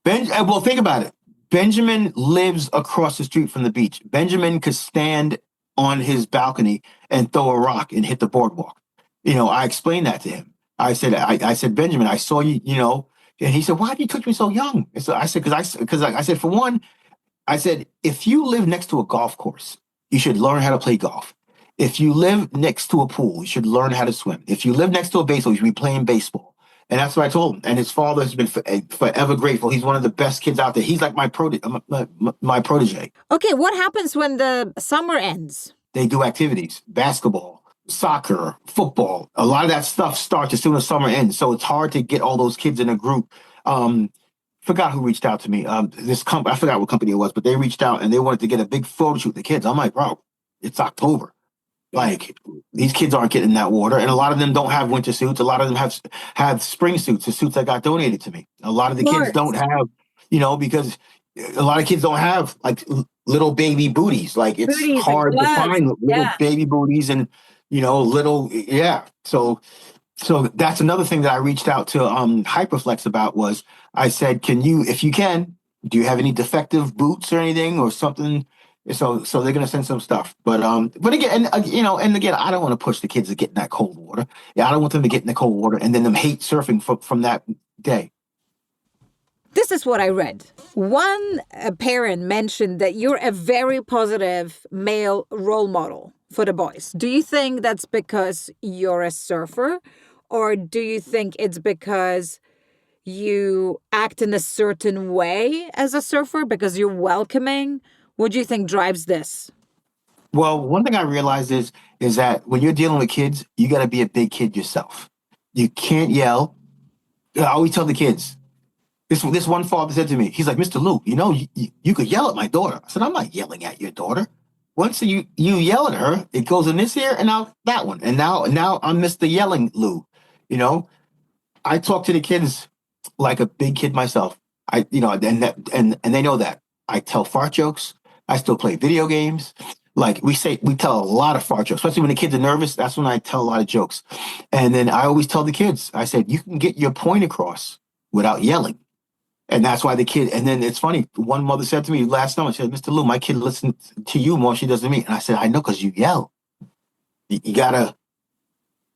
Well, think about it. Benjamin lives across the street from the beach. Benjamin could stand on his balcony and throw a rock and hit the boardwalk. I explained that to him. I said, Benjamin, I saw you, and he said, why did you touch me so young? And so I said, because I said, for one, I said, if you live next to a golf course, you should learn how to play golf. If you live next to a pool, you should learn how to swim. If you live next to a baseball, you should be playing baseball. And that's what I told him. And his father has been forever grateful. He's one of the best kids out there. He's like my protege. Okay, what happens when the summer ends? They do activities, basketball, soccer, football. A lot of that stuff starts as soon as summer ends. So it's hard to get all those kids in a group. Forgot who reached out to me. I forgot what company it was, but they reached out and they wanted to get a big photo shoot with the kids. I'm like, bro, it's October. Like, these kids aren't getting that water, and a lot of them don't have winter suits. A lot of them have spring suits, the suits that got donated to me. A lot of the kids don't have, because a lot of kids don't have like little baby booties. Like, it's hard to find little baby booties and little So that's another thing that I reached out to Hyperflex about. Was I said, if you can, do you have any defective boots or anything or something? So they're gonna send some stuff, but again, and again, I don't want to push the kids to get in that cold water. Yeah, I don't want them to get in the cold water and then them hate surfing from that day. This is what I read. One parent mentioned that you're a very positive male role model for the boys. Do you think that's because you're a surfer, or do you think it's because you act in a certain way as a surfer because you're welcoming? What do you think drives this? Well, one thing I realized is that when you're dealing with kids, you got to be a big kid yourself. You can't yell. I always tell the kids. This one father said to me, he's like, Mr. Lou, you could yell at my daughter. I said, I'm not yelling at your daughter. Once you yell at her, it goes in this ear and out that one. And now I'm Mr. Yelling Lou. I talk to the kids like a big kid myself. And they know that. I tell fart jokes. I still play video games. Like we tell a lot of fart jokes, especially when the kids are nervous. That's when I tell a lot of jokes. And then I always tell the kids, I said, you can get your point across without yelling. And that's why the kid, and then it's funny. One mother said to me last summer, she said, Mr. Lou, my kid listens to you more than she does to me. And I said, I know, because you yell. You got to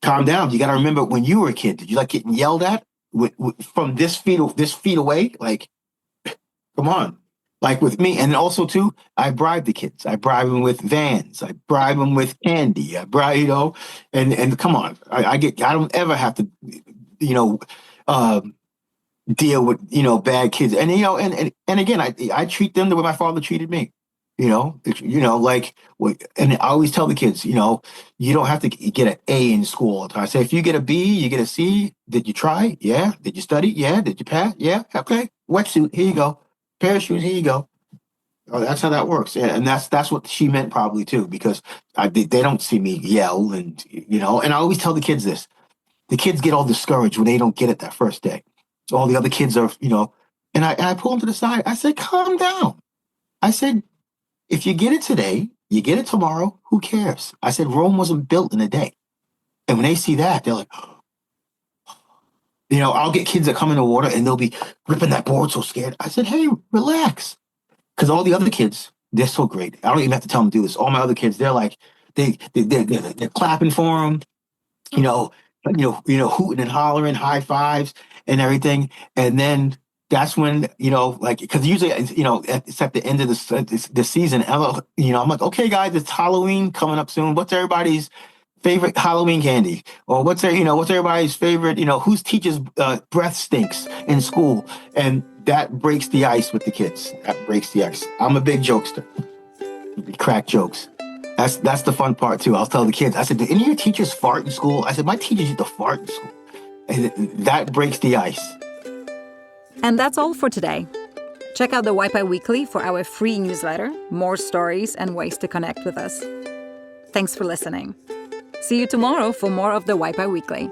calm down. You got to remember when you were a kid, did you like getting yelled at from this feet away? Like, come on. Like with me. And also, too, I bribe the kids. I bribe them with Vans. I bribe them with candy. I bribe, and come on. I don't ever have to, deal with, bad kids. And, and again, I treat them the way my father treated me, and I always tell the kids, you don't have to get an A in school all the time. I say, if you get a B, you get a C. Did you try? Yeah. Did you study? Yeah. Did you pass? Yeah. Okay. Wetsuit. Here you go. Parachute. Here you go. Oh, that's how that works. And that's what she meant probably too, because they don't see me yell and I always tell the kids this. The kids get all discouraged when they don't get it that first day. So all the other kids are, and I pull them to the side. I said, calm down. I said, if you get it today, you get it tomorrow, who cares? I said, Rome wasn't built in a day. And when they see that, they're like, I'll get kids that come in the water and they'll be gripping that board so scared. I said, hey, relax. Because all the other kids, they're so great. I don't even have to tell them to do this. All my other kids, they're like, they're clapping for them, hooting and hollering, high fives and everything. And then that's when, because usually, it's at the end of the season. I'm like, okay, guys, it's Halloween coming up soon. What's everybody's favorite Halloween candy? Or what's everybody's favorite, whose teacher's breath stinks in school? And that breaks the ice with the kids. That breaks the ice. I'm a big jokester. Crack jokes. That's the fun part too. I'll tell the kids, I said, do any of your teachers fart in school? I said, my teachers used to fart in school. And that breaks the ice. And that's all for today. Check out the Wi-Fi Weekly for our free newsletter, more stories and ways to connect with us. Thanks for listening. See you tomorrow for more of the Wi-Fi Weekly.